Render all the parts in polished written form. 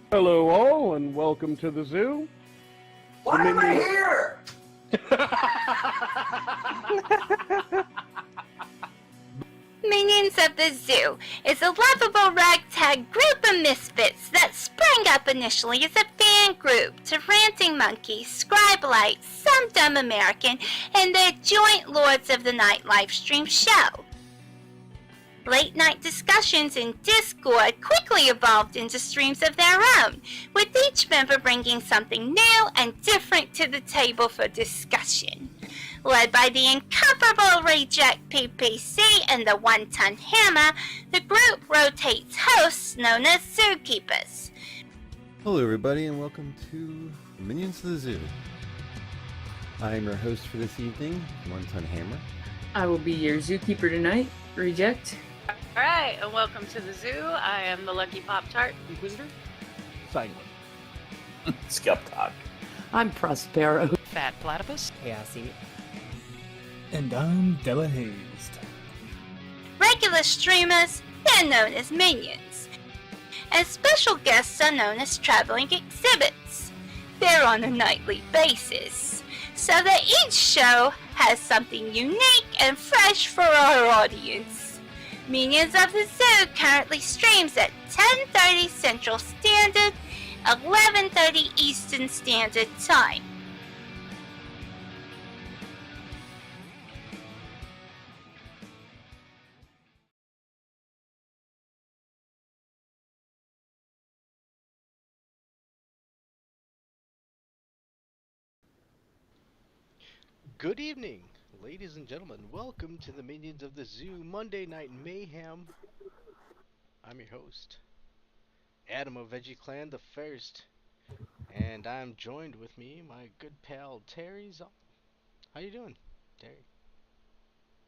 Hello all, and welcome to the zoo. Why am I here? Minions of the Zoo is a lovable ragtag group of misfits that sprang up initially as a fan group to Ranting Monkey, Scribe Light, Some Dumb American, and their joint Lords of the Night livestream show. Late night discussions in Discord quickly evolved into streams of their own, with each member bringing something new and different to the table for discussion. Led by the incomparable Reject PPC and the One-Ton Hammer, the group rotates hosts known as Zookeepers. Hello everybody and welcome to Minions of the Zoo. I am your host for this evening, One-Ton Hammer. I will be your zookeeper tonight, Reject. Alright, and welcome to the zoo. I am the Lucky Pop-Tart. Inquisitor, Sanguine. Skep Tock. I'm Prospero. Fat Platypus. Chaosy. And I'm Della Hayes. Regular streamers, they're known as minions. And special guests are known as traveling exhibits. They're on a nightly basis, so that each show has something unique and fresh for our audience. Minions of the Zoo currently streams at 10:30 Central Standard, 11:30 Eastern Standard Time. Good evening, ladies and gentlemen. Welcome to the Minions of the Zoo Monday Night Mayhem. I'm your host, Adam of Veggie Clan the First, and I'm joined with me, my good pal TerrysALT. How you doing, Terry?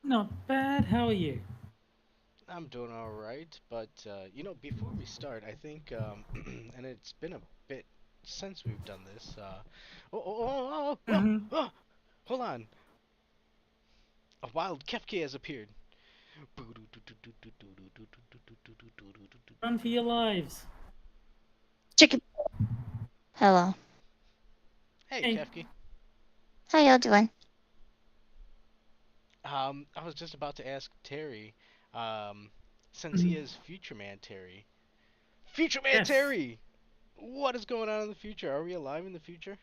Not bad, how are you? I'm doing all right, but before we start, I think, and it's been a bit since we've done this. Hold on. A wild Kefki has appeared. Run for your lives. Chicken. Hello. Hey, Kefki. How y'all doing? I was just about to ask Terry, since he is Future Man Terry. Future Man Terry! What is going on in the future? Are we alive in the future?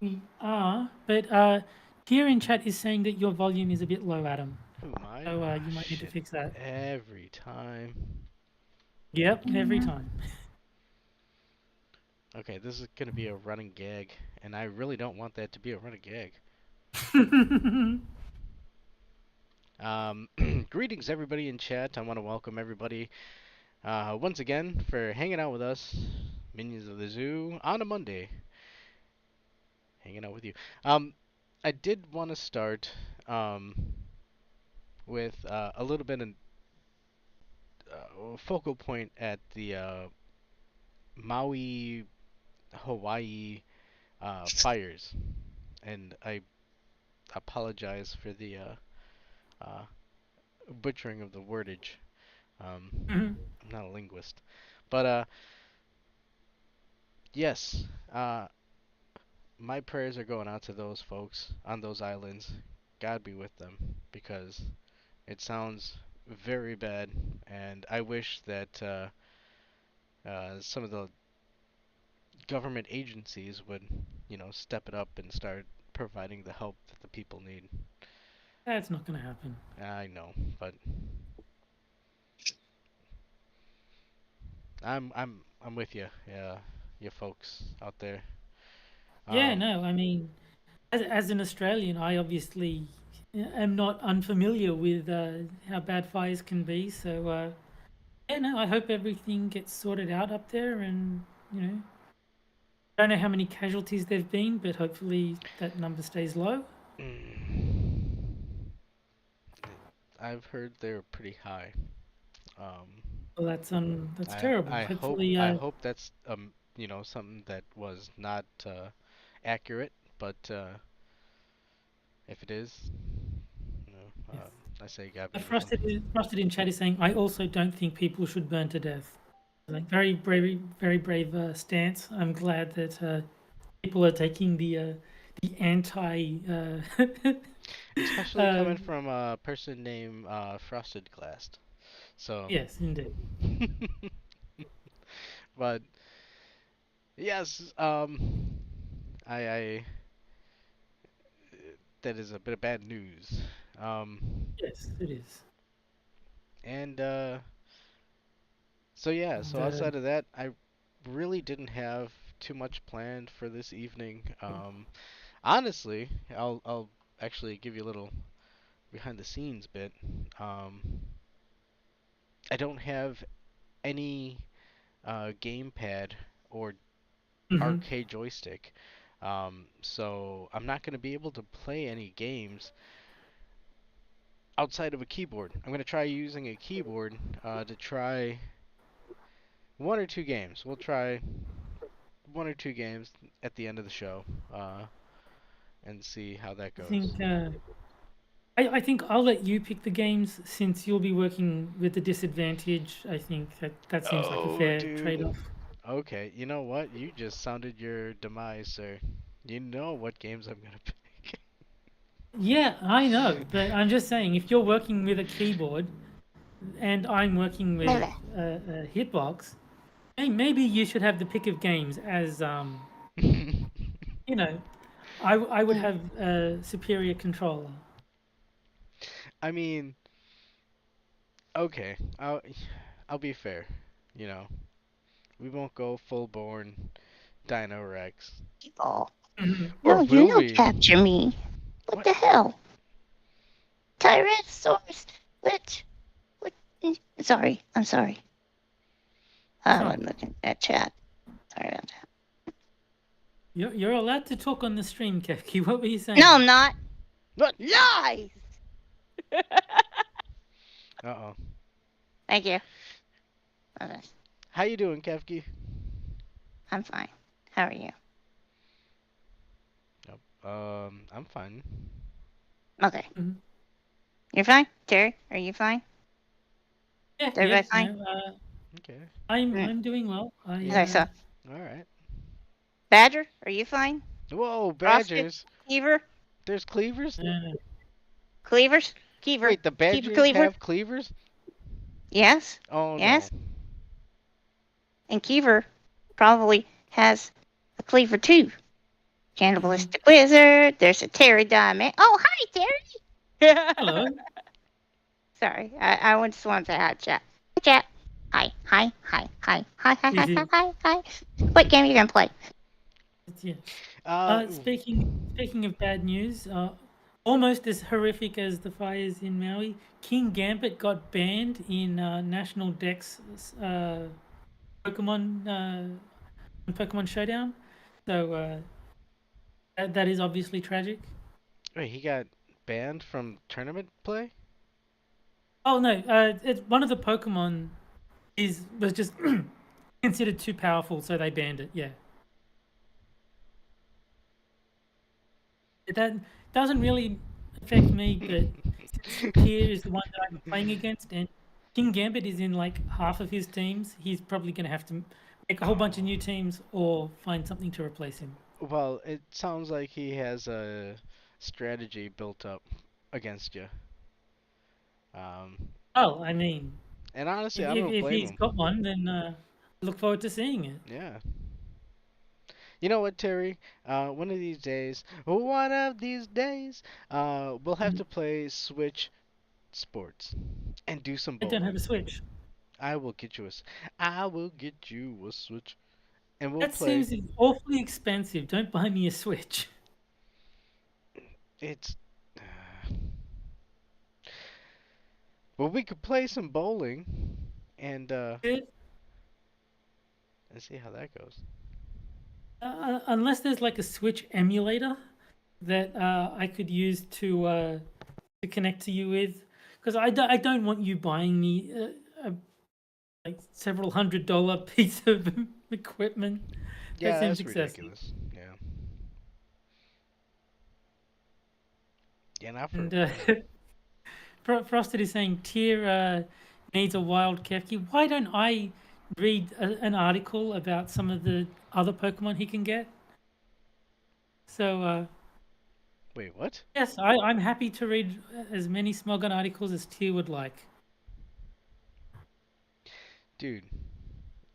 We are, but here in chat is saying that your volume is a bit low, Adam. Oh my. So you might need to fix that. Every time. Yep, every time. Okay, this is gonna be a running gag, and I really don't want that to be a running gag. Greetings everybody in chat. I want to welcome everybody once again for hanging out with us, Minions of the Zoo, on a Monday. Hanging out with you. I did want to start with a little bit of focal point at the Maui, Hawaii fires, and I apologize for the butchering of the wordage. I'm not a linguist, but yes, my prayers are going out to those folks on those islands. God be with them, because it sounds very bad, and I wish that some of the government agencies would, step it up and start providing the help that the people need. That's not going to happen. I know, but I'm with you, you folks out there. Yeah, no, I mean, as an Australian, I obviously am not unfamiliar with how bad fires can be. So, yeah, no, I hope everything gets sorted out up there, and I don't know how many casualties there've been, but hopefully that number stays low. I've heard they're pretty high. Well, that's terrible. Hopefully, I hope that's something that was not accurate, but if it is, I say God. Frosted in chat is saying, I also don't think people should burn to death. Like very brave stance. I'm glad that people are taking the anti. Especially coming from a person named Frosted Glassed. So. Yes, indeed. But yes, I that is a bit of bad news. Um, Yes, it is. and so yeah, so And, outside of that, I really didn't have too much planned for this evening. Honestly, I'll actually give you a little behind the scenes bit. Um, I don't have any gamepad or mhm. arcade joystick. So I'm not going to be able to play any games outside of a keyboard. I'm going to try using a keyboard to try one or two games. We'll try one or two games at the end of the show and see how that I goes. think I think I'll let you pick the games since you'll be working with the disadvantage. I think that seems like a Oh, fair dude. trade-off. Okay, you know what? You just sounded your demise, sir. You know what games I'm going to pick. Yeah, I know, but I'm just saying if you're working with a keyboard and I'm working with a hitbox, hey, maybe you should have the pick of games as you know, I would have a superior controller. I mean, okay, I'll be fair. You know, we won't go full born Dino Rex. Oh, Mhm. Or no, you will don't we? capture me. What the hell? Tyrannosaurus, what? Sorry, I'm sorry. I Fine. wasn't looking at chat. Sorry about that. You're allowed to talk on the stream, Kefki. What were you saying? No, I'm not. What? Lies! Uh-oh. Thank you. Okay, How you doing, Kefki? I'm fine. How are you? Yep. I'm fine. Okay. Mhm. You're fine? Terry, are you fine? Yeah, Is everybody fine? no, Okay. Mm. I'm doing well. Okay, so All right. Badger, are you fine? Whoa, Frosted, badgers. Cleaver, There's cleavers? Cleavers, Keever, Wait, the Keeper badgers Cleaver. have cleavers? Yes, Oh yes. no. And Keever probably has a cleaver too. Cannibalistic Wizard. There's a Terry Diamond. Oh, hi, Terry. Hello. Sorry, I just wanted to say hi, chat. Hi, chat. Hi, hi, hi, hi, hi, hi, hi, hi, hi, hi. What game are you gonna play? Yeah. Uh, Speaking of bad news, almost as horrific as the fires in Maui, King Gambit got banned in National Dex Pokemon Showdown. So that is obviously tragic. wait, he got banned from tournament play? Oh no, one of the Pokemon was just considered too powerful, so they banned it. Yeah. That doesn't really affect me, but since Tier is the one that I'm playing against, and King Gambit is in like half of his teams, he's probably going to have to make a whole bunch of new teams or find something to replace him. Well, it sounds like he has a strategy built up against you. Oh, I mean, And honestly, if I don't if blame he's him. got one, then look forward to seeing it. Yeah. You know what, Terry? One of these days, we'll have to play Switch Sports and do some I don't have a bowling. Switch. I will get you I will get you a Switch, and we'll That play. seems awfully expensive. Don't buy me a Switch. It's. Well, we could play some bowling, and Good. see how that goes. Unless there's like a Switch emulator that I could use to connect to you with, because I don't want you buying me a like several $100 piece of equipment. That Yeah, seems that's excessive. ridiculous. Yeah. Yeah, not for. And Frosted is saying Tier needs a wild Kefki. Why don't I read an article about some of the other Pokemon he can get. So, Wait, what? yes, I'm happy to read as many Smogon articles as Tyr would like. Dude,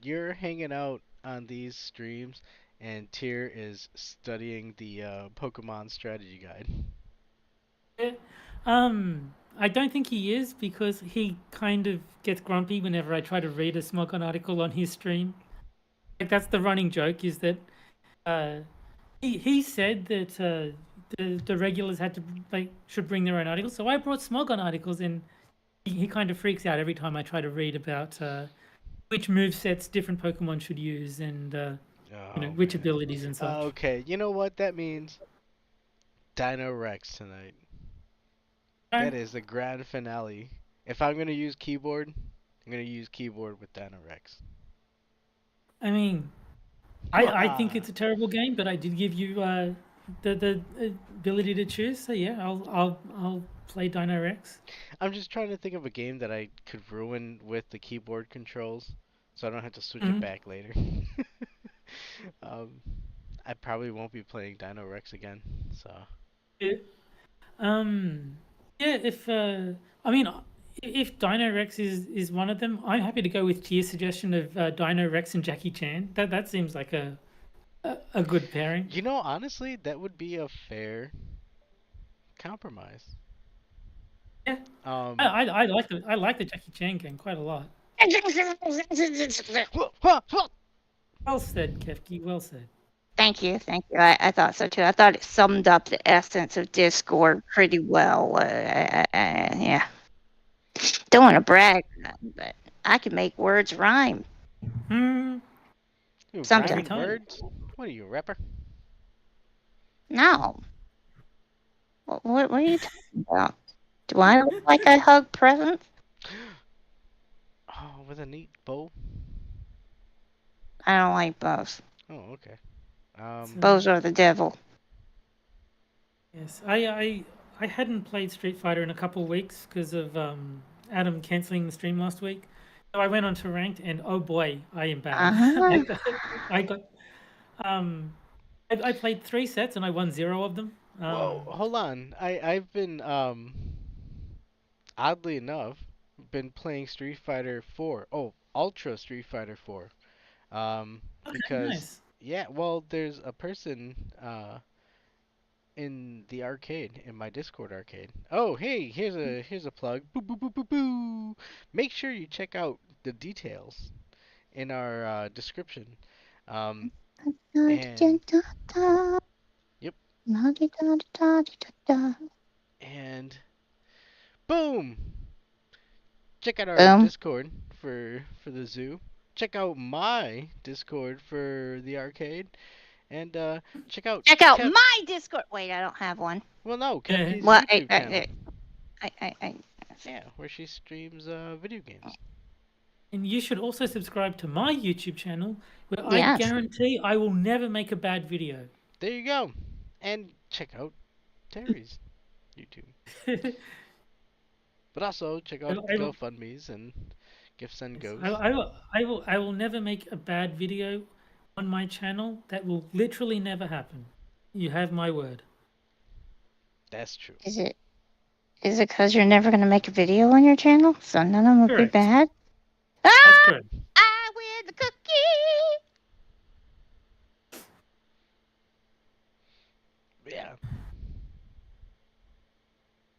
you're hanging out on these streams, and Tyr is studying the Pokemon strategy guide. Yeah. I don't think he is because he kind of gets grumpy whenever I try to read a Smogon article on his stream. Like that's the running joke is that he said that the regulars had to should bring their own articles. So I brought Smogon articles, and he kind of freaks out every time I try to read about which movesets different Pokemon should use and which man. abilities and such. Okay, you know what that means? Dino Rex tonight. That is the grand finale. If I'm gonna use keyboard, I'm gonna use keyboard with Dino Rex. I mean, I think it's a terrible game, but I did give you the ability to choose. So yeah, I'll play Dino Rex. I'm just trying to think of a game that I could ruin with the keyboard controls, so I don't have to switch it back later. I probably won't be playing Dino Rex again, so. Yeah. Yeah. If Dino Rex is one of them, I'm happy to go with Tyr's suggestion of Dino Rex and Jackie Chan. That seems like a good pairing. You know, honestly, that would be a fair compromise. Yeah. I like the Jackie Chan game quite a lot. Well said, Kefki. Well said. Thank you. I thought so too. I thought it summed up the essence of Discord pretty well. Yeah. Don't want to brag, but I can make words rhyme. Hmm. Sometimes. Words? What are you, a rapper? No. What are you talking about? Do I look like I hug presents? Oh, with a neat bow. I don't like bows. Oh, okay. Bows are the devil. Yes, I hadn't played Street Fighter in a couple of weeks because of Adam cancelling the stream last week. So I went on to ranked, and oh boy, I am bad. I got I played 3 sets and I won 0 of them. Whoa, hold on. I've been oddly enough been playing Street Fighter 4. Oh, Ultra Street Fighter 4. Because nice. yeah, well, there's a person in the arcade, in my Discord arcade. Oh, hey, here's a plug. Boo boo boo boo boo. Make sure you check out the details in our description. And yep. And boom. Check out our Discord for the zoo. Check out my Discord for the arcade. And check out my Discord. Wait, I don't have one. Well, no, Kefki's Well, YouTube channel. Yeah, where she streams video games. And you should also subscribe to my YouTube channel, where Yes. I guarantee I will never make a bad video. There you go. And check out Terry's YouTube. But also check out the GoFundMe's and Gifts and Goes. I will never make a bad video on my channel. That will literally never happen. You have my word. That's true. Is it because you're never going to make a video on your channel? So none of them will be bad? That's correct. I win the cookie! Yeah.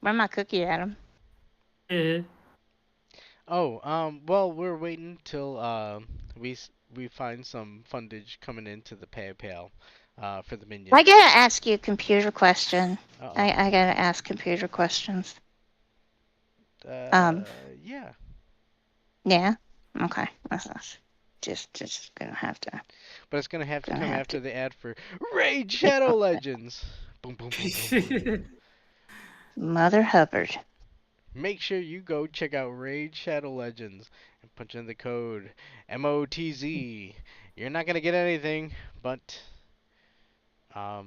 Where's my cookie, Adam? Yeah. Oh, well, we're waiting till we find some fundage coming into the PayPal for the minions. I gotta ask you a computer question. Uh-oh. I gotta ask computer questions. Yeah. Yeah? Okay. That's just gonna have to. But it's gonna have to come after the ad for Raid Shadow Legends. Boom, boom, boom, boom, boom. Mother Hubbard. Make sure you go check out Raid Shadow Legends and punch in the code MOTZ. You're not gonna get anything, but you're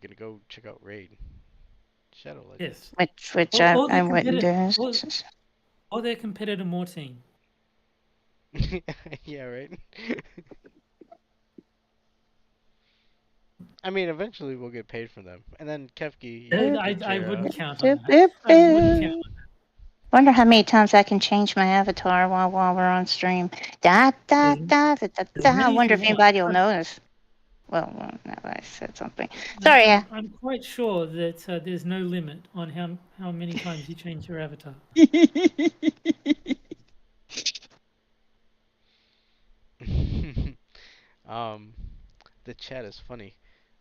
gonna go check out Raid Shadow Legends. Yes. Which I wouldn't do. Or their competitor more team. Yeah, right. I mean, eventually we'll get paid for them, and then Kefki, you can take I care wouldn't of. count on that. I wouldn't count. Wonder how many times I can change my avatar while we're on stream. Da da As, da da da as da. I many as wonder you if want. anybody will notice. Well, now that I said something. I'm, Sorry. I'm, I'm quite sure that there's no limit on how many times you change your avatar. um, the chat is funny.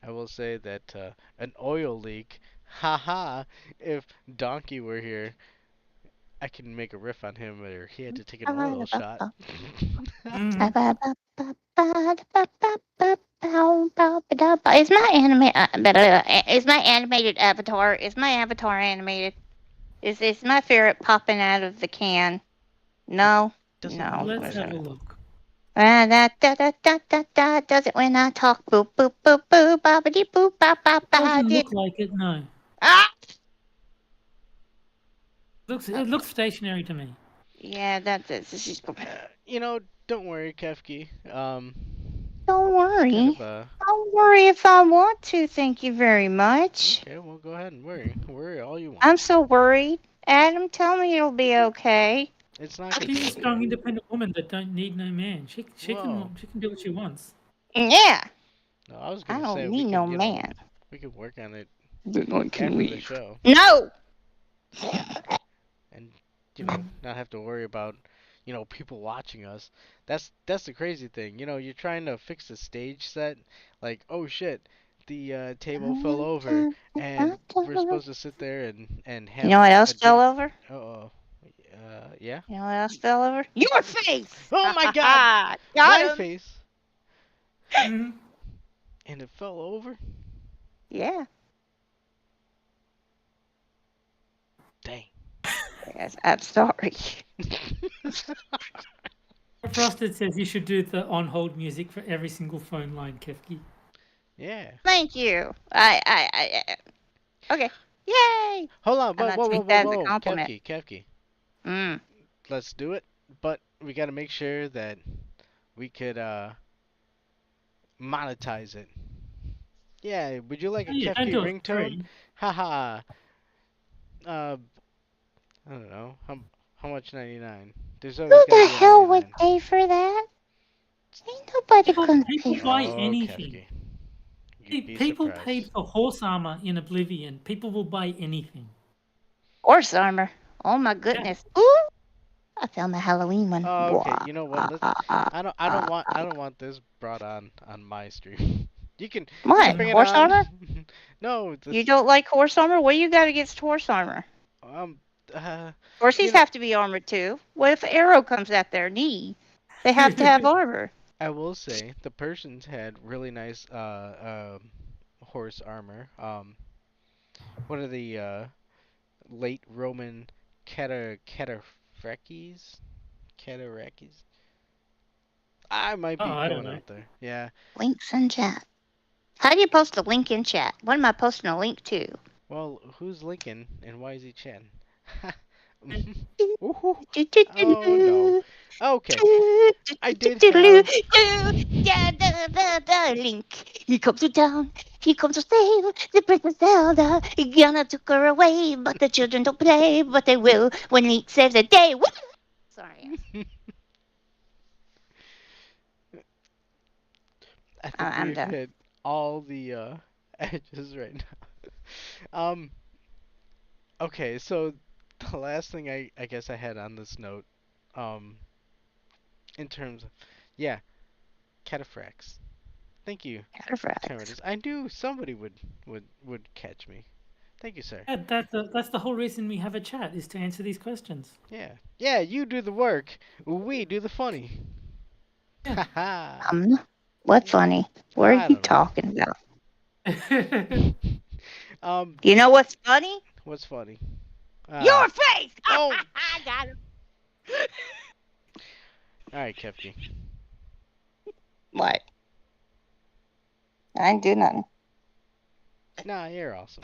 I will say that an oil leak. Haha! If Donkey were here, I can make a riff on him where he had to take an oil shot. Mhm. Is my animated avatar? Is my avatar animated? Is my ferret popping out of the can? No. Doesn't No. look Let's like have a it. look. Does it when I talk? Boop boop boop boop boppity boop bop bop Doesn't did. look like it. No. Ah! It looks stationary to me. Yeah, that's. You know, don't worry, Kefki. Don't worry. Kind of I'll worry if I want to. Thank you very much. Okay, well, go ahead and worry. Worry all you want. I'm so worried. Adam, tell me it'll be okay. It's not gonna She's a be strong, okay. independent woman that don't need no man. She Whoa. can do what she wants. Yeah. No, I was I gonna say don't we need could, no you know, man. we could work on it Then I can after the leave. show, No. and you know, not have to worry about, you know, people watching us. That's the crazy thing. You know, you're trying to fix the stage set, like, oh shit, the table fell over, and we're supposed to sit there and have. You know what else fell over? Uh-oh. Yeah. You know what else fell over? Your face! Oh my God! Got My him! face. Mhm. And it fell over. Yeah. Dang. Yes, I'm sorry. Frosted says you should do the on-hold music for every single phone line, Kefki. Yeah. Thank you. Okay. Yay! Hold on, I'm but gonna take that as a compliment. Kefki. Mm. Let's do it, but we gotta make sure that we could monetize it. Yeah, would you like a Oh, yeah, don't Kefki do it for ringtone? free. Haha. I don't know. How much 99? There's always Who gotta the be a hell would 99. pay for that? Ain't nobody gonna pay People for buy Oh, anything. Kefki. You'd be People surprised. paid for horse armor in Oblivion. People will buy anything. horse armor. Oh my goodness. Ooh! I found the Halloween one. Oh, okay. You know what? I don't want this brought on my stream. You can What? bring it Horse on. armor? No, You don't like horse armor? What do you got against horse armor? Horses you know, have to be armored too. What if an arrow comes at their knee? They have to have armor. I will say the Persians had really nice horse armor. What are the late Roman cataphrakis? Catarakis? I might be I don't going know. out there. Yeah. Links in chat. How do you post a link in chat? What am I posting a link to? Well, who's Lincoln and why is he chatting? Oh Oh no. Okay. I did have. Link. He comes to town. He comes to save the Princess Zelda. Gonna took her away, but the children don't play, but they will when Link saves the day. Woo! Sorry. I think I'm we've done. hit all the edges right now. Okay, so the last thing I guess I had on this note, in terms of, yeah, cataphracts. Thank you, Terrydis. I knew somebody would catch me. Thank you, sir. That's the whole reason we have a chat, is to answer these questions. Yeah, you do the work, we do the funny. Haha. What funny? What I are you don't know. talking about? Um, You know what's funny? what's funny? Your face! Oh! I got him. Alright, Kefki. What? I didn't do nothing. Nah, you're awesome.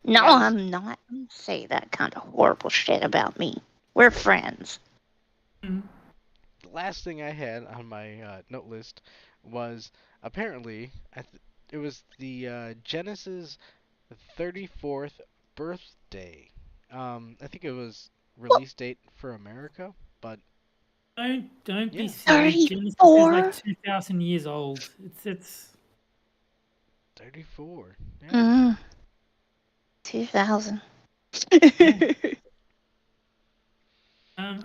No, Guys- I'm not. Don't say that kind of horrible shit about me. We're friends. Mhm. last thing I had on my note list was apparently it was the Genesis 34th birthday. I think it was release date for America, but Don't be yeah, silly. Genesis is 34? like 2,000 years old. It's 34. Yeah. Mm. 2000.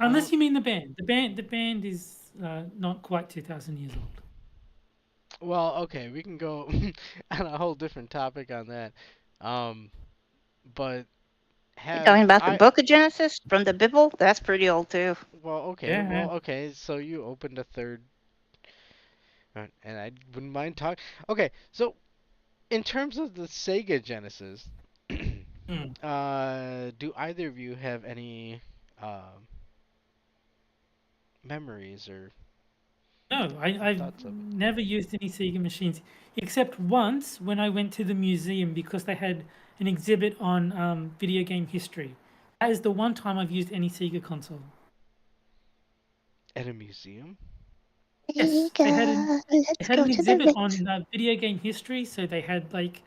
unless you mean the band. The band is not quite 2,000 years old. Well, okay, we can go on a whole different topic on that. But You're talking about the I book of Genesis from the Bible? That's pretty old too. Yeah. okay, so you opened a third, and I wouldn't mind talking. Okay, so in terms of the Sega Genesis, do either of you have any memories or No, I've thoughts of it? never used any Sega machines except once when I went to the museum because they had an exhibit on video game history. That is the one time I've used any Sega console. At a museum? Yes, Sega, they had an go to the exhibit lake. on video game history. So they had like Wait,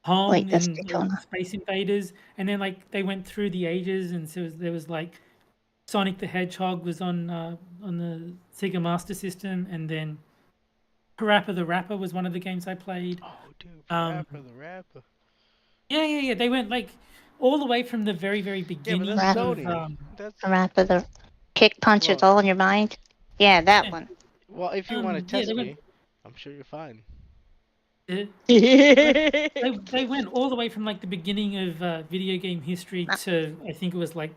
Pong that's and Daytona. Space Invaders, and then like they went through the ages, and so there was like Sonic the Hedgehog was on the Sega Master System, and then Parappa the Rapper was one of the games I played. Oh, dude, Um, the rapper. yeah. They went like all the way from the very Yeah, but beginning that's Rap. of Sony. That's Rapper, the kick punches well, all in your mind. Yeah, that yeah, one. well. If you want to yeah. test me, I'm sure you're fine. They went all the way from like the beginning of video game history to I think it was like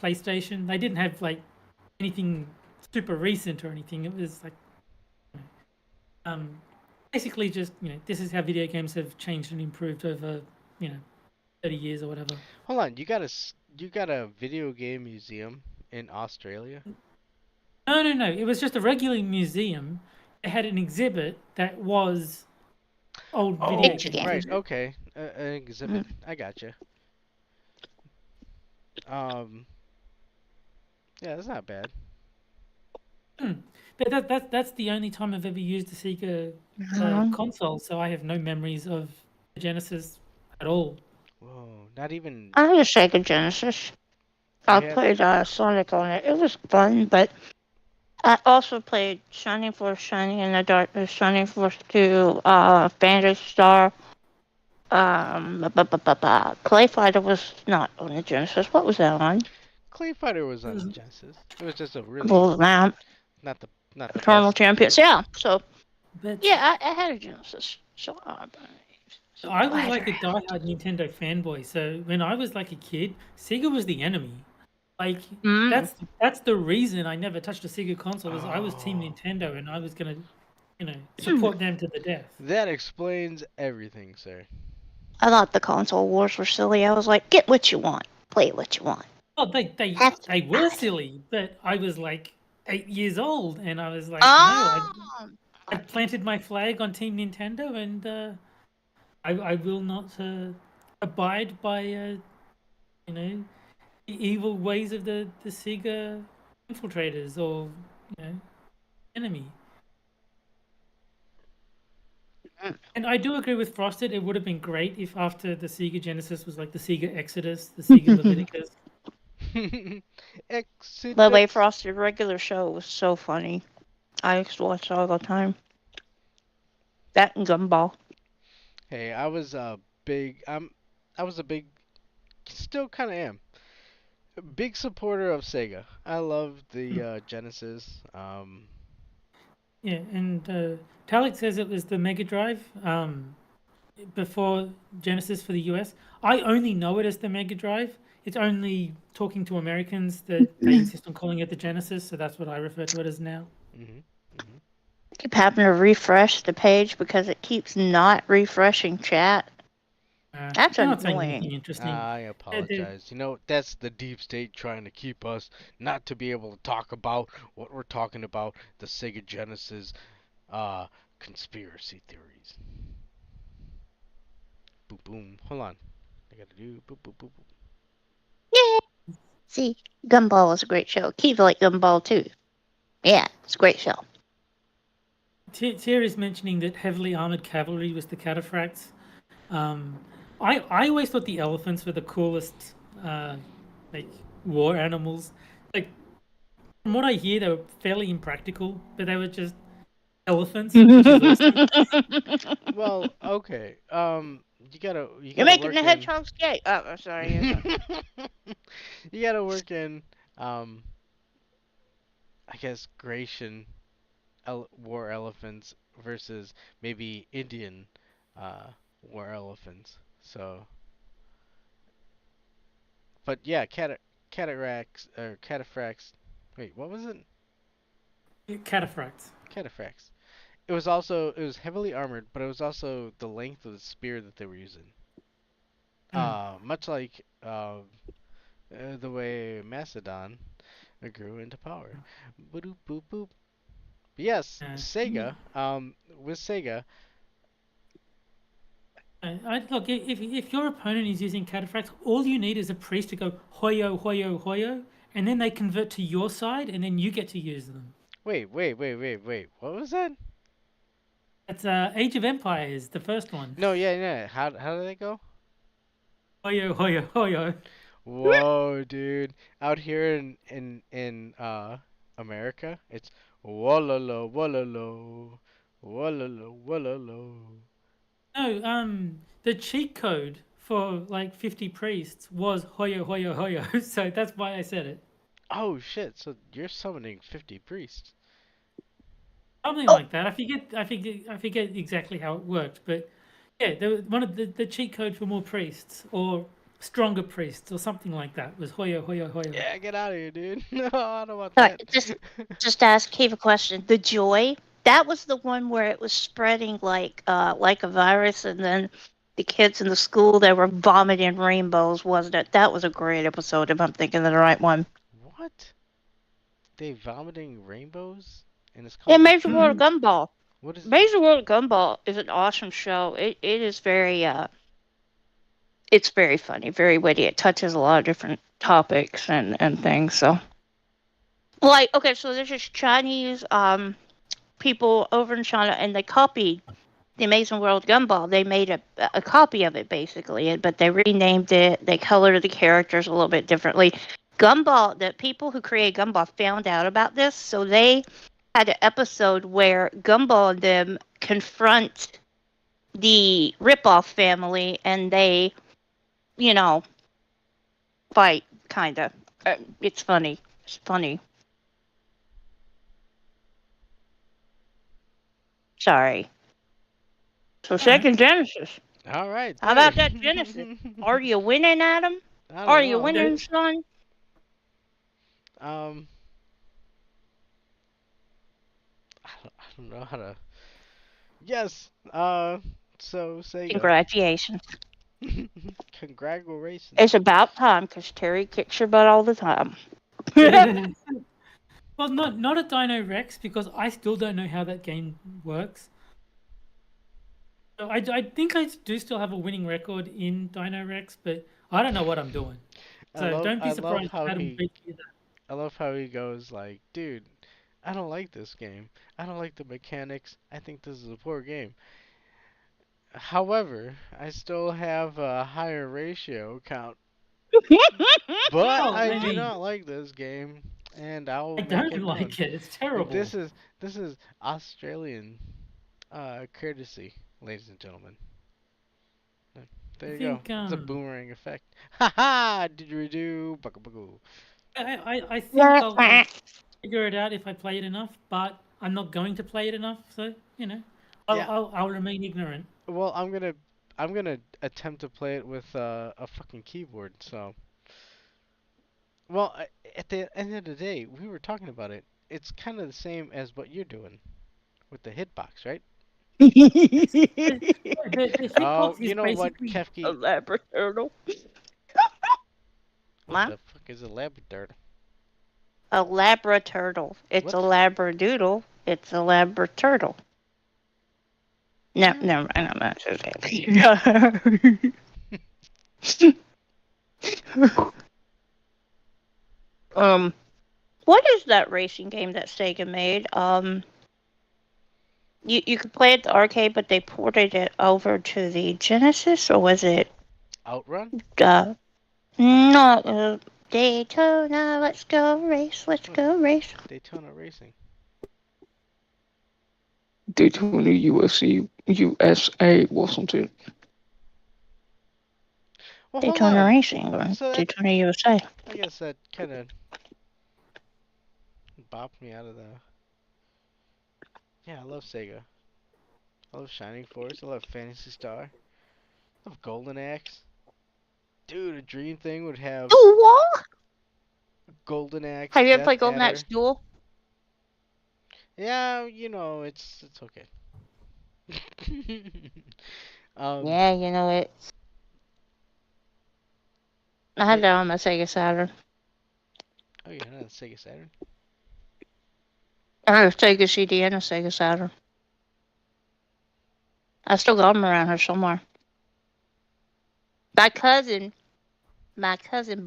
PlayStation. They didn't have like anything super recent or anything. It was like um, basically just this is how video games have changed and improved over 30 years or whatever. Hold on, you got a video game museum in Australia? No. It was just a regular museum. They had an exhibit that was old video Picture games. game. Right. Okay. An exhibit. I gotcha. Yeah, that's not bad. But that's the only time I've ever used a Sega console, so I have no memories of the Genesis at all. Whoa, not even. I had a Sega Genesis. I You had. played Sonic on it. It was fun, but I also played Shining Force, Shining in the Darkness, Shining Force 2, Bandit Star. Clay Fighter was not on the Genesis. What was that on? Clay Fighter was on the Genesis. It was just a really Well, now, not the Eternal best. Champions. Yeah, so But yeah, I had a Genesis. So I was like a diehard Nintendo fanboy, so when I was like a kid, Sega was the enemy. Like that's the reason I never touched a Sega console. Was I was Team Nintendo and I was gonna, support them to the death. That explains everything, sir. I thought the console wars were silly. I was like, get what you want, play what you want. Oh, they were silly, but I was like 8 years old, and I was like, no, I planted my flag on Team Nintendo, and I will not abide by the evil ways of the Sega infiltrators or enemy. And I do agree with Frosted. It would have been great if after the Sega Genesis was like the Sega Exodus, the Sega Leviticus. The way Frosted regular show was so funny. I used to watch it all the time. That and Gumball. Hey, I was a big, still kind of am, a big supporter of Sega. I loved the Genesis. Yeah, and Talik says it was the Mega Drive before Genesis for the US. I only know it as the Mega Drive. It's only talking to Americans that they insist on calling it the Genesis, so that's what I refer to it as now. I keep having to refresh the page because it keeps not refreshing chat. That's I'm not saying annoying. anything interesting. I apologize. That's the deep state trying to keep us not to be able to talk about what we're talking about, the Sega Genesis conspiracy theories. Boom, boom. Hold on. I gotta do boop, boop, boop, boop. Yay! See, Gumball was a great show. Kids like Gumball too. Yeah, it's a great show. Terry's mentioning that heavily armored cavalry was the cataphracts. I always thought the elephants were the coolest, like war animals. Like from what I hear, they were fairly impractical, but they were just elephants, which is awesome. Well, okay. You gotta You're making work the in. hedgehogs gay. Oh, I'm sorry. You gotta work in, I guess Grecian war elephants versus maybe Indian war elephants. So, but yeah, cataracts or cataphracts. Wait, what was it? Cataphracts. Cataphracts. It was heavily armored, but it was also the length of the spear that they were using. Much like the way Macedon grew into power. Boop boop boop. But yes, Sega. With Sega. Look, if your opponent is using cataphracts, all you need is a priest to go hoyo hoyo hoyo, and then they convert to your side, and then you get to use them. Wait. What was that? That's Age of Empires, the first one. No, yeah. How do they go? Hoyo hoyo hoyo. Whoa, dude! Out here in America, it's walalo walalo walalo walalo. No, the cheat code for like 50 priests was hoyo hoyo hoyo, so that's why I said it. Oh shit! So you're summoning 50 priests? Something like that. I forget exactly how it worked, but yeah, one of the cheat code for more priests or stronger priests or something like that was hoyo hoyo hoyo. Yeah, get out of here, dude. No, I don't want that. Just ask Cave a question. The Joy, that was the one where it was spreading like a virus, and then the kids in the school, they were vomiting rainbows, wasn't it? That was a great episode, if I'm thinking of the right one. What? They vomiting rainbows? And it's Yeah, called Major World Gumball. What is Major World Gumball is an awesome show. It is very it's very funny, very witty. It touches a lot of different topics and things. So, like, okay, so there's just Chinese people over in China, and they copied the Amazing World Gumball. They made a copy of it basically, but they renamed it. They colored the characters a little bit differently. Gumball, the people who created Gumball found out about this, so they had an episode where Gumball and them confront the ripoff family, and they, fight, kind of. It's funny. It's funny. Sorry. So, second Genesis. All right. How about that Genesis? Are you winning, Adam? Are you winning, son? I don't know how to. Yes. So say. Congratulations. Congratulations. It's about time, because Terry kicks your butt all the time. Well, not a Dino Rex, because I still don't know how that game works. So I think I do still have a winning record in Dino Rex, but I don't know what I'm doing. So don't be surprised if Adam beats you there. I love how he goes like, dude, I don't like this game. I don't like the mechanics. I think this is a poor game. However, I still have a higher ratio count. But I do not like this game, and I don't like it. It's terrible. This is Australian courtesy, ladies and gentlemen. There you go. It's a boomerang effect. Haha! Didgeridoo, bugaboo. I think I'll figure it out if I play it enough, but I'm not going to play it enough, so I'll remain ignorant. Well, I'm gonna attempt to play it with a fucking keyboard. So, well, at the end of the day, we were talking about it. It's kind of the same as what you're doing with the hitbox, right? Oh, you know what, Kefki? A labraturtle. What the fuck is a labraturtle? A labraturtle. It's a labradoodle. It's a labraturtle. No, never mind. I'm not sure. What is that racing game that Sega made? You could play it at the arcade, but they ported it over to the Genesis, or was it? Outrun? No, Daytona. Let's go race. Let's go race. Daytona Racing. Daytona USA, wasn't it? Well, hold Daytona on. Racing or So that, Daytona USA. I guess that kind of bopped me out of the... Yeah, I love Sega. I love Shining Force. I love Phantasy Star. I love Golden Axe. Dude, a dream thing would have What? Golden Axe, Have you ever Death played Golden Adder. Axe Duel? Yeah, you know, it's okay. Yeah, you know it. I had that on my Sega Saturn. Oh, yeah, no, Sega Saturn. I have a Sega CD and a Sega Saturn. I still got them around here somewhere. My cousin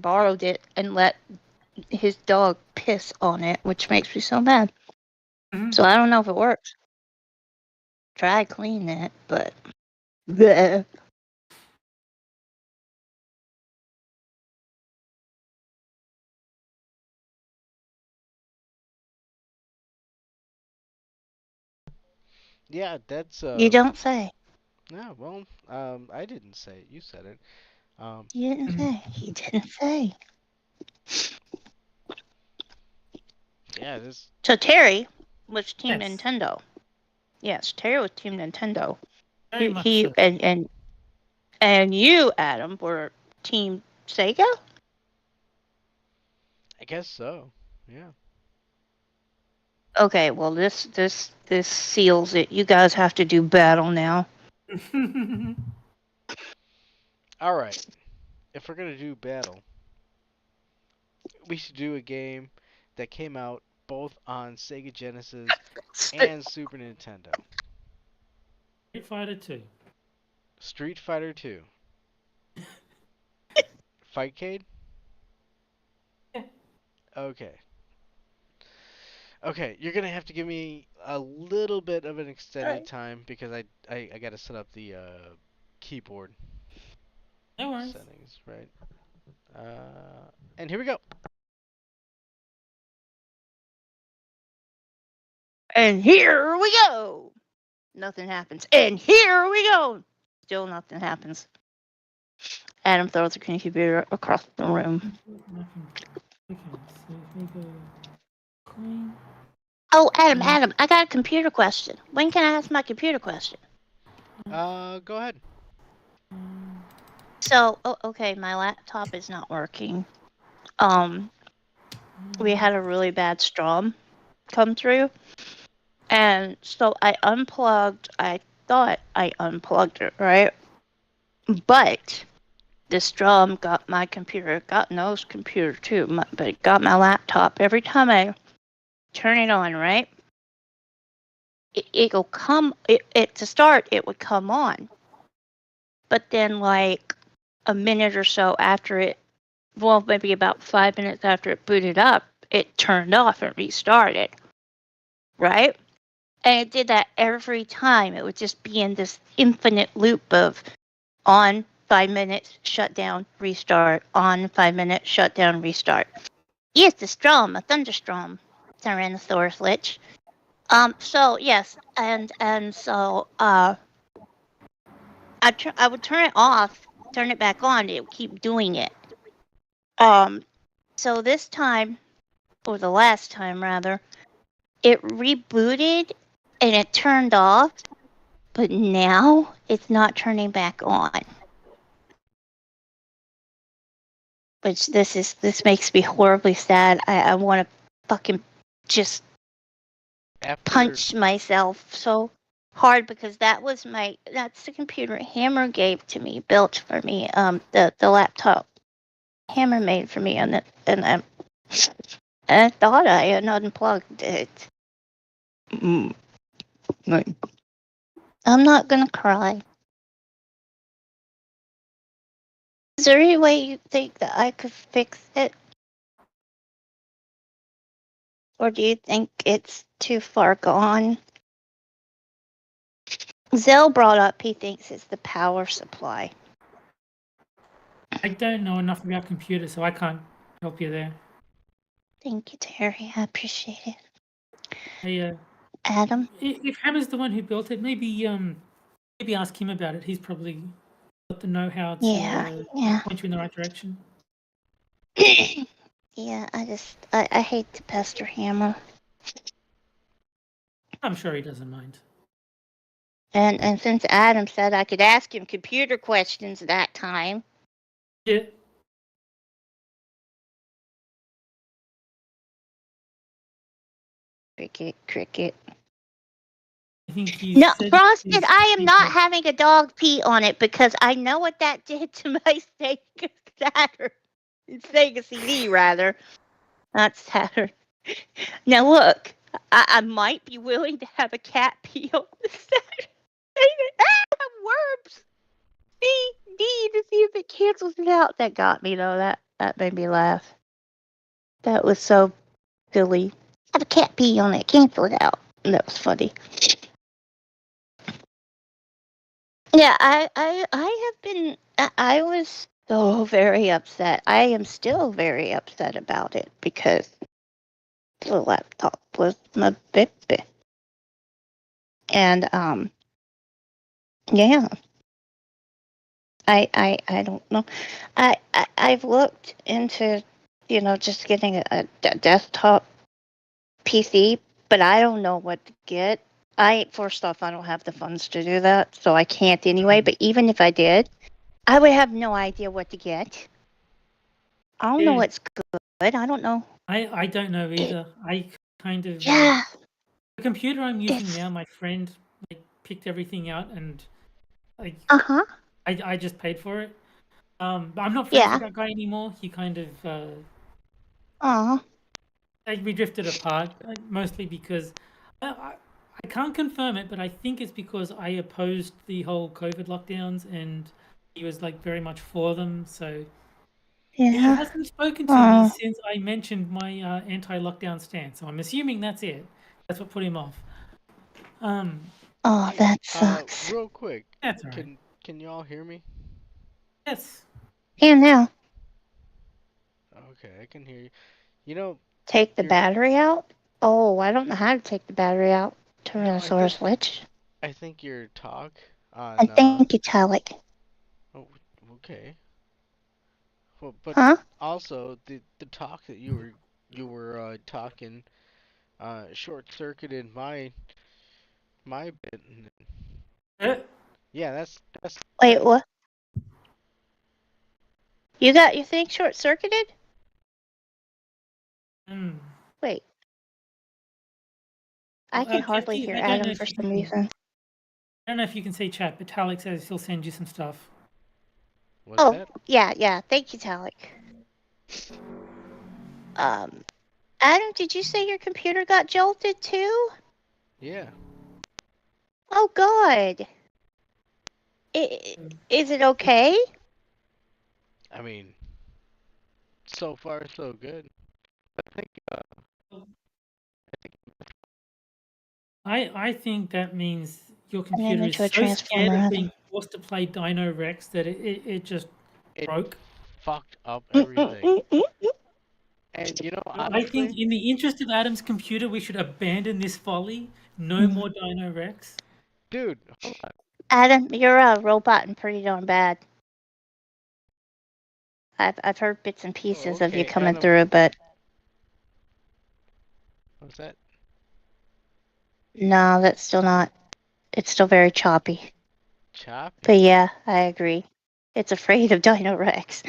borrowed it and let his dog piss on it, which makes me so mad. So I don't know if it works. Try cleaning it, but bleh. Yeah, that's You don't say. Yeah, well, I didn't say it. You said it. You didn't say. He didn't say. Yeah, this. So Terry was Team Yes. Nintendo. Yes, Terry was Team Nintendo. Very much He so. and you, Adam, were Team Sega. I guess so. Yeah. Okay, well this seals it. You guys have to do battle now. All right. If we're gonna do battle, we should do a game that came out both on Sega Genesis and Super Nintendo. Street Fighter 2. Street Fighter 2. Fightcade? Yeah. Okay. Okay, you're gonna have to give me a little bit of an extended time because I gotta set up the keyboard No worries. settings, right? And here we go. And here we go. Nothing happens. And here we go. Still nothing happens. Adam throws the computer across the room. Okay, so if we go clean. Oh, Adam, I got a computer question. When can I ask my computer question? Go ahead. So, okay, my laptop is not working. We had a really bad storm come through. And so I thought I unplugged it, right? But the storm got my computer, got Noah's computer too, but it got my laptop. Every time I turn it on, right? It'll come, to start, it would come on. But then, like, a minute or so after it, well, maybe about 5 minutes after it booted up, it turned off and restarted, right? And it did that every time. It would just be in this infinite loop of on 5 minutes, shut down, restart, on 5 minutes, shut down, restart. Yes, a thunderstorm, Tyrannosaurus Lich. So yes, and so I would turn it off, turn it back on, it would keep doing it. So this time, or the last time rather, it rebooted and it turned off, but now it's not turning back on. Which this makes me horribly sad. I want to fucking just punch myself so hard because that's the computer Hammer gave to me, built for me. The laptop Hammer made for me, and I thought I had unplugged it. I'm not gonna cry. Is there any way you think that I could fix it? Or do you think it's too far gone? Zell brought up he thinks it's the power supply. I don't know enough about computers, so I can't help you there. Thank you, Terry. I appreciate it. Hey, Adam? if Hammer's the one who built it, maybe ask him about it. He's probably got the know-how to Yeah. point you in the right direction. Yeah, I hate to pester Hammer. I'm sure he doesn't mind. And since Adam said I could ask him computer questions that time. Yeah. Cricket. I think he's No, said Frosted, his I am not people- having a dog pee on it because I know what that did to my Sega Saturn. Sega CD, rather. Not Saturn. Now, look, I might be willing to have a cat pee on the Saturn. Worms! D to see if it cancels it out. That got me, though. That made me laugh. That was so silly. Have a cat pee on it, cancel it out. That was funny. Yeah, I have been. I was so very upset. I am still very upset about it because the laptop was my baby. And yeah. I don't know. I've looked into, just getting a desktop PC, but I don't know what to get. First off, I don't have the funds to do that, so I can't anyway. But even if I did, I would have no idea what to get. I don't know what's good. I don't know. I don't know either. I kind of Yeah. The computer I'm using now, my friend picked everything out and I just paid for it. I'm not friends with that guy anymore. He kind of we drifted apart, mostly because I can't confirm it, but I think it's because I opposed the whole COVID lockdowns and he was very much for them. So he hasn't spoken to me since I mentioned my anti-lockdown stance. So I'm assuming that's it. That's what put him off. Oh, that sucks. Real quick, That's all right. Can you all hear me? Yes. And now. Okay, I can hear you. You know. Take the battery out? Oh, I don't know how to take the battery out. Tyrannosaurus switch. I think your talk on. I think italic. Oh, okay. Well, but also the talk that you were talking short-circuited my bit. Yeah, that's. Wait, what? You got your thing short-circuited? Wait. I can hardly hear Adam for some reason. I don't know if you can see chat, but Talik says he'll send you some stuff. What's that? Yeah. Thank you, Talik. Adam, did you say your computer got jolted too? Yeah. Oh, God. Is it okay? I mean, so far so good. I think that means your computer is so scared of being forced to play Dino Rex that it just broke. Fucked up everything. And honestly, I think in the interest of Adam's computer, we should abandon this folly. No more Dino Rex. Dude, hold on. Adam, you're a robot and pretty darn bad. I've heard bits and pieces of you coming Adam. through, but What's that? No, that's still not. It's still very choppy. Choppy? But yeah, I agree. It's afraid of Dino Rex.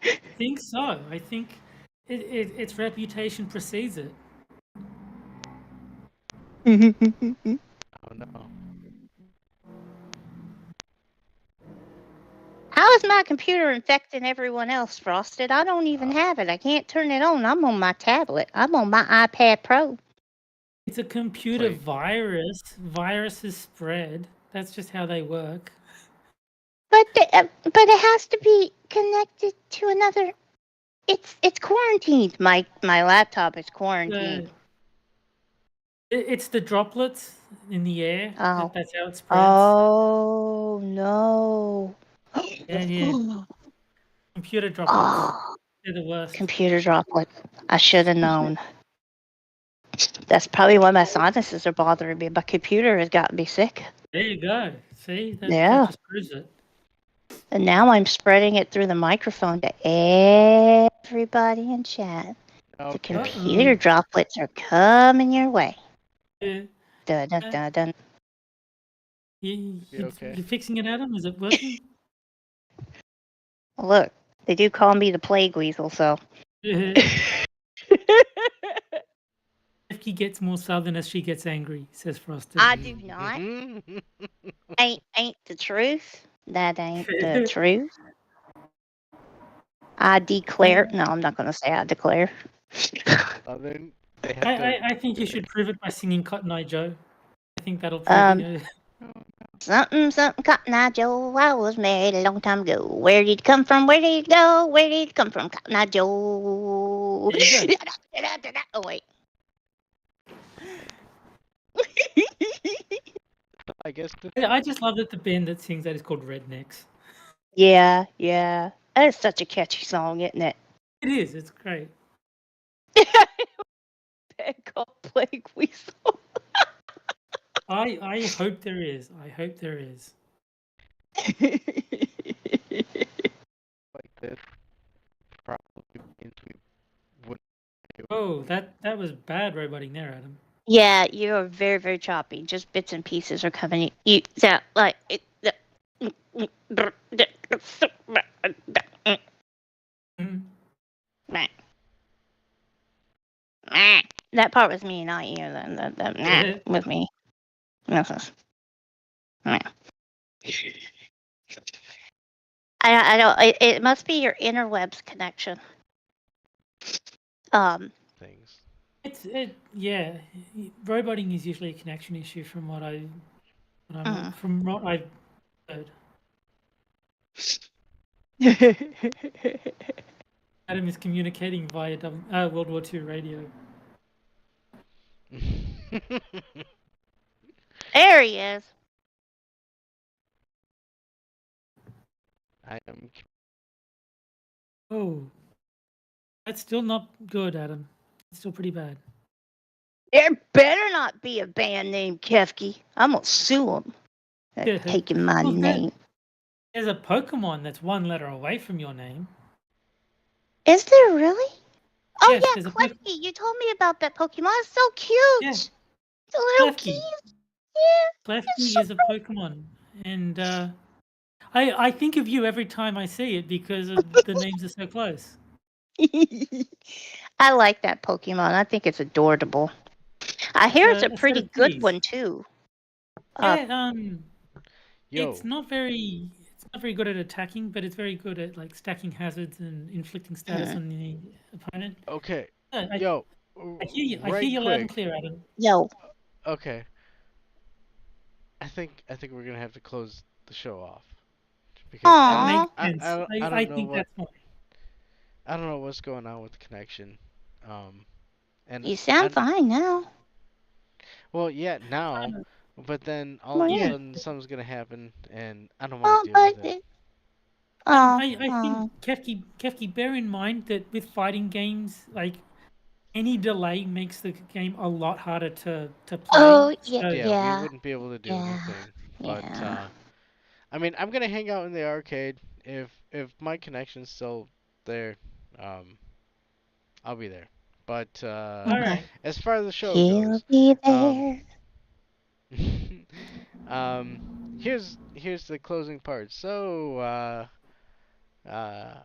I think so. I think its reputation precedes it. Oh no. How is my computer infecting everyone else, Frosted? I don't even have it. I can't turn it on. I'm on my tablet. I'm on my iPad Pro. It's a computer virus. Viruses spread. That's just how they work. But it has to be connected to another. It's quarantined. My laptop is quarantined. It's the droplets in the air. Oh. That's how it spreads. Oh no. Yeah. Computer droplets. Oh, They're the worst. computer droplet. I should have known. That's probably why my sinuses are bothering me. My computer has gotten me sick. There you go. See, that Yeah. just proves it. And now I'm spreading it through the microphone to everybody in chat. The Okay. computer droplets are coming your way. Yeah. Dun, dun, dun, dun. You okay? You're fixing it, Adam? Is it working? Look, they do call me the plague weasel, so. Kefki gets more southern as she gets angry, says Frosted. I do not. ain't the truth. That ain't the truth. I declare. No, I'm not going to say I declare. Then they have to... I think you should prove it by singing Cotton Eye Joe. I think that'll prove it. Something, Cotton Eye Joe, I was married a long time ago. Where did you come from? Where did you go? Where did you come from, Cotton Eye Joe? Oh, wait. I guess I just love that the band that sings that is called Rednecks. Yeah. That's such a catchy song, isn't it? It is. It's great. Band called Plague Weasel. I hope there is. I hope there is. like this probably means we wouldn't. Oh, that was bad roboting there, Adam. Yeah, you're very, very choppy. Just bits and pieces are coming. You sound like it. That part was me, not you. That with me. I don't. It must be your interwebs connection. Things. Yeah. Roboting is usually a connection issue from what I've heard. Adam is communicating via World War II radio. There he is. I am. Oh, that's still not good, Adam. It's still pretty bad. There better not be a band named Kefki. I'm gonna sue them. Taking my name. There's a Pokemon that's one letter away from your name. Is there really? Oh Yes, yeah, Kefki. You told me about that Pokemon. It's so cute. Yeah. It's a little Kefki. kid. Yeah. Kefki is a Pokemon, and I think of you every time I see it because the names are so close. I like that Pokemon. I think it's adorable. I hear it's a pretty good one too. Yeah, Yo. It's not very good at attacking, but it's very good at like stacking hazards and inflicting status on the opponent. Okay. I hear you. I hear you loud and clear, Adam. Yo. Okay. I think we're gonna have to close the show off. Because Aww. I think that's fine. I don't know what's going on with the connection. And you sound fine now. Well, yeah, now, but then all of a sudden something's gonna happen, and I don't want to deal with it. I think Kefki, bear in mind that with fighting games, like any delay makes the game a lot harder to play. Oh yeah, So, yeah. We wouldn't be able to do anything. But I mean, I'm gonna hang out in the arcade. If my connection's still there, I'll be there. But as far as the show goes, be there. Here's the closing part. So I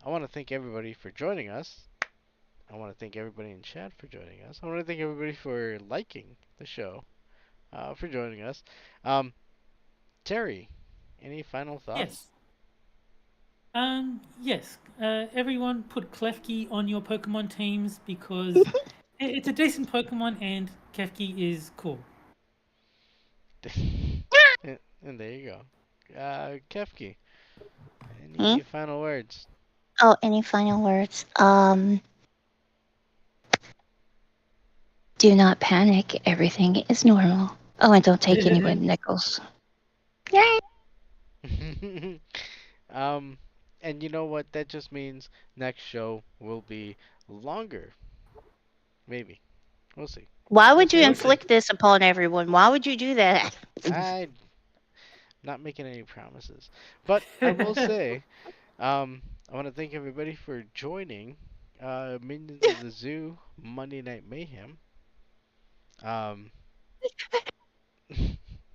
want to thank everybody for joining us. I want to thank everybody in chat for joining us. I want to thank everybody for liking the show, for joining us. Terry, any final thoughts? Yes. Everyone put Kefki on your Pokemon teams because it's a decent Pokemon and Kefki is cool. And there you go. Kefki, any final words? Oh, any final words? Do not panic. Everything is normal. Oh, and don't take any red nickels. Yay! And you know what? That just means next show will be longer. Maybe. We'll see. Why would you We'll see. inflict this upon everyone? Why would you do that? I'm not making any promises. But I will say, I want to thank everybody for joining Minions of the Zoo Monday Night Mayhem.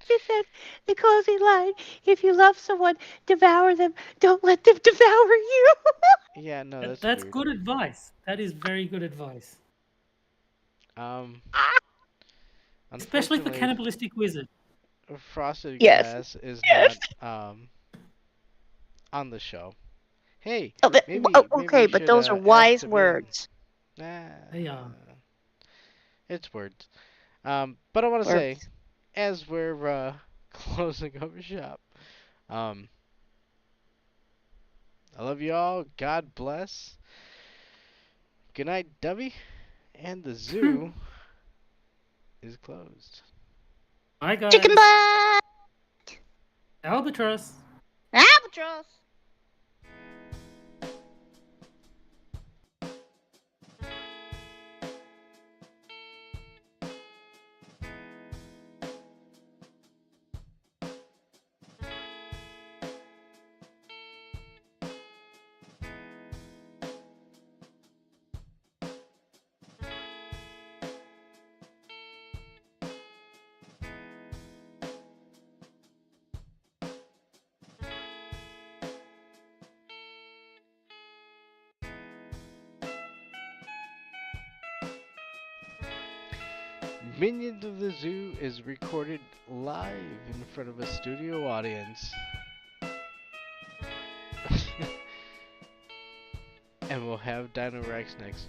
She said the closing line, if you love someone, devour them. Don't let them devour you. Yeah, no, That's weird. good advice. That is very good advice. Especially for Unfortunately, cannibalistic wizard. Frosted Yes. Glass is Yes. not on the show. Hey, Oh, but, maybe okay, we but should those are ask wise to be on. words. Nah, They are. it's words. But I want to say, Words. as we're closing up shop, I love you all. God bless. Good night, Dubby. And the zoo is closed. Bye, guys. Chicken butt. Albatross. Albatross. Minions of the Zoo is recorded live in front of a studio audience. And we'll have Dino Rex next